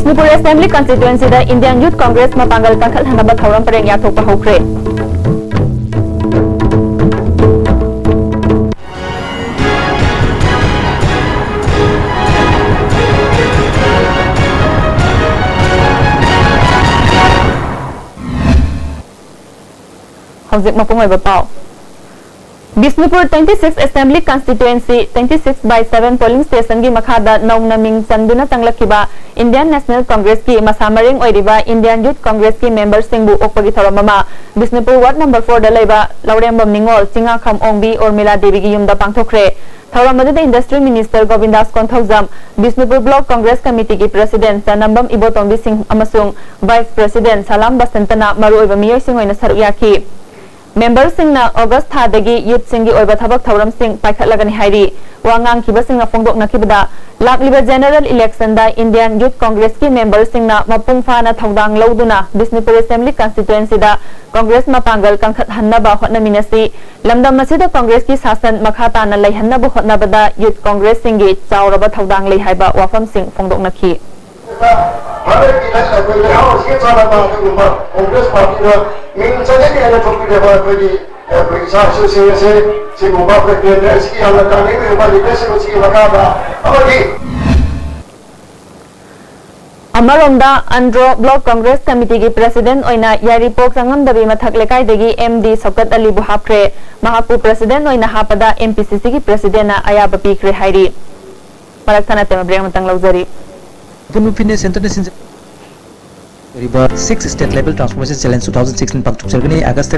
Bisnupur Assembly Constituency da Indian Youth Congress mapangal kangkhat hanaba thauram pareng yathok pahokre. Hojik mapungoy bapao. Bisnupur 26 Assembly Constituency 26/7 polling station gi makhada naunaming chanduna tanglakiba Indian National Congress ki masamaring oiriba Indian Youth Congress ki members singbu okpagi thoramama Bisnupur Ward number 4 da leiba Laurembam Ningol Chinga Kham Ongbi Urmila Devi gi yumda pangthokre thoramada Industry Minister Govindas Konthaujam Bisnupur Block Congress Committee ki President Sanambam Ibotombi Singh amasung Vice President Salam Basantana maruoiba miyoy singoina saruk yaki Members singna August thadagi youth singi oiba thabak thauram sing paikhatlagani hairi wangang kiba singna phongdokna kibada lakliba general election da Indian Youth Congress ki members singna mapung phana thodang lauduna Bisnupur Assembly Constituency da Congress mapangal kangkhat hannaba hotnaminasi lamdam masida Congress ki sasan makhata na leihannaba hotnabada Youth Congress singi chauraba thodang lei haiba wafam sing phongdokna ki Congress Party min saja ni ada topi dewa bagi periksa sosialisasi si mubah presiden si yang letak ni mubah leadership si makaba apa lagi Amaromda Andro Block Congress Committee ki President oina Yaripok sangam dabi mathak lekai degi MD Sokat Ali Buhapre Mahapu President oina hapada MPCC ki President na ayaba pikre hairi Paraktana tema breng matang lauzari Punupine Center River 6 State Level Transformation Challenge 2016 Paktuk Sergani August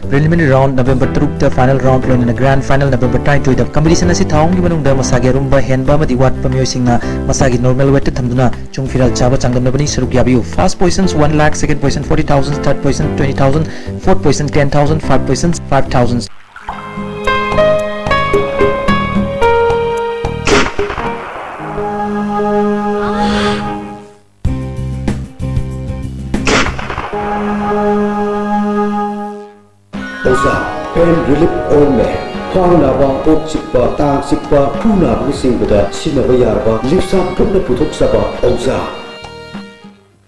preliminary round November 3 final round and grand final November 22 the competition asi thaung gi manungda masagi rumba henba madi wat pamyo singna masagi normal weight thamduna chung firal chaba changamnabani saruk yabiu first positions 1 lakh second position 40,000 third position 20,000 fourth position 10,000 fifth position 5,000 Pain relief ointment Khwang naba, ok sikpa, tang sikpa, phu naba singda sinaba yarba, lipsa putna puthok saba, Oza.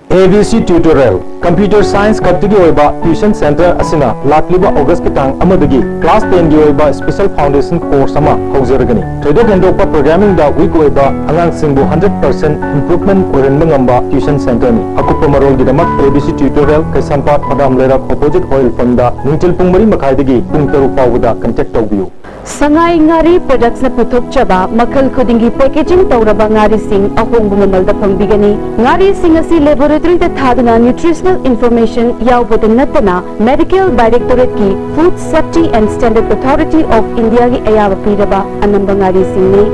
ABC Tutorial Computer Science Kaptigi Oiba Tuition Center Asina Lakliba August Kitang Amadagi Class 10 gi Oiba Special Foundation Course Ama Hozeragani Thodo Gendokpa Programming da Week Oiba Angang Singbu 100% Improvement Oren Mangamba Tuition Center ni Akupa Marol Gidamak ABC Tutorial Kaisanpat Padam Lerak Opposite Oil Funda Ningtil Pungmari Makaidagi Pung Taru Pawuda Contact Tawbiu Sangai ngari products na puthok chaba makal khudingi packaging tawraba ngari sing ahong bumamalda pangbigani ngari sing asi laboratory ta thaduna nutritional information yawbodin natana medical directorate ki food safety and standard authority of India gi ayaba piraba anamba ngari sing ni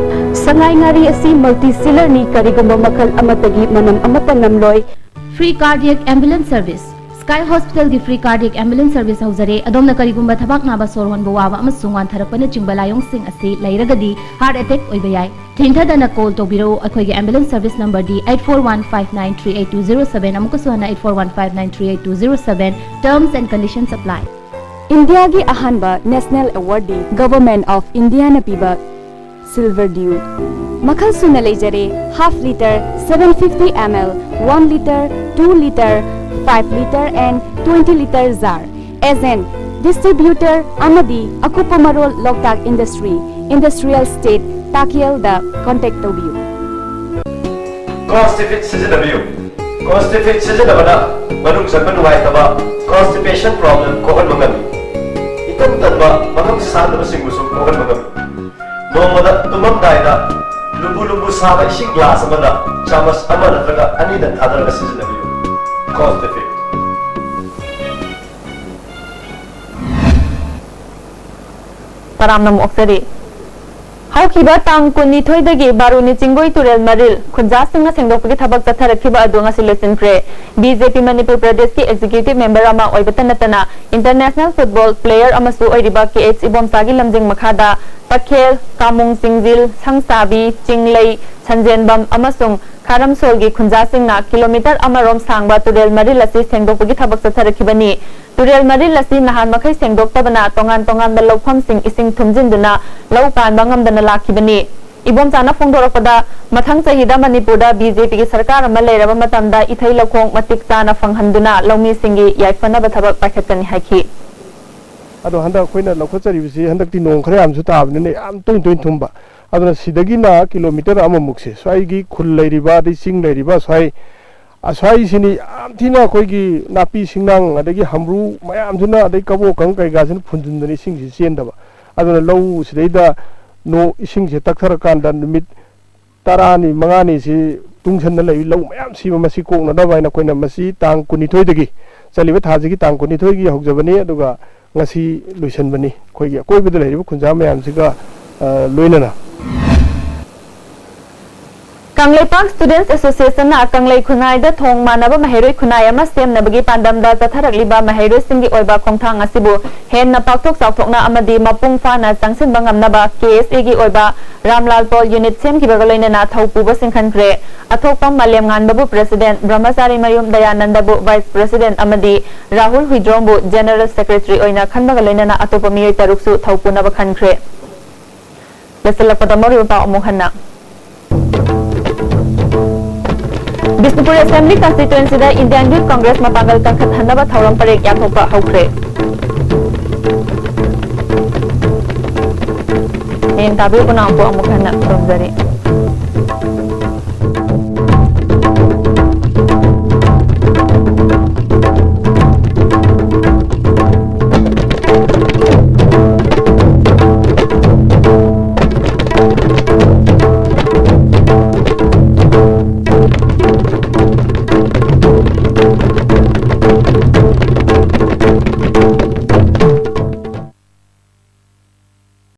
sangai ngari asi multi-seller ni karigumba makal amatagi manam amata namloi free cardiac ambulance service Sky Hospital की free cardiac ambulance service hauzare adom na karigumba thabak naba sorhon bawa amasung wan tharakpana chingbalayong sing ase lairagadi heart attack oiba yai thingtha dana call to biro akhoi gi ambulance service number di 8415938207 amuka suhana 8415938207 terms and conditions apply India gi ahanba national award di government of India na piba silver dew makal suna leijare half liter 750 ml 1 liter 2 liter 5 liter and 20 liter jar as an distributor amadi akupa marol Loktak industry industrial state Takiel the contact to you constipation bana manung sarban wai taba constipation problem ko han mangami itam tanba magam sadu sing musum ko han mangami nomada tumam daida lubu saba ising glass amada chamas amana traga ani da thadar sijinabiu cost effect Paramnam oksari Haukiba tang kunni thoidagi baruni chingoi turel maril khunja singna sengdokpagi thabak chatharakhiba adu ngasi lesson kre BJP Manipur Pradesh ki executive member ama oibatanatana international football player amasu oiriba KH Ibomsagi lamjing makhada Takhel Kamung Singjil Sangsabi Chinglei Sanjenbam amasung Karamsolgi khunja singna kilometer amarom sangba turel maril asi sengdokpagi thabak chatharakibani Turel Maril Lasi Nahan Makai Sengdok Tabana Tongan Tongan the Lopham Sing Ising Tumjinduna Low Pan Bangam the Nalakibani Ibom Chana Phongdorapda Mathang Chahida Manipurda BJP ki sarkar ama leiraba matamda ithai lakhong matik chana phanghanduna lawmi singi yaifana bathabak pakhatkani haiki ado handa khoina lokhochari handakti nong khare amsu tabne am tung thumba aduna sidagi na kilometer amamukse swai khul leiriba di sing leiriba swai aswai sini am thina khoi gi napi singnang adagi hamru mayam juna adai kabo kang kai ga sin phunjundani sing si chendaba aduna low sidaida no ising se takthar kan dan numit tarani mangani si tungsan lei low mayam si masi kok na dabai na koina masi tang kunithoi dagi chaliba thaji gi tang kunithoi gi hogjabani aduga ngasi luisan bani khoi gi koi bidal heriba khunja mayam siga loinana Kanglei Park Students Association na Kanglei Khunai da thong manaba maheroi khunai ama semnabagi pandam da chatharakliba maheroi singi oiba khongthang asibu hen na pakthok chawthokna amadi mapung fana changsin bangamnaba KSA gi oiba Ramlal Paul unit sem ki bagaloina na thaupuba singkhanre athokpam malem nganbabu president Brahmachari Mayum Dayanandabu vice president amadi Rahul Huidrombu general secretary oina khanbagaloina na atopa miyoi taruksu thaupunaba khankhre lesalapata mori pa omuhanna Bisnupur Assembly constituency da Indian Youth Congress mapangal kangkhat hanaba thauram parek yathokpa haukre hen tabi kunang po amukhanna romjari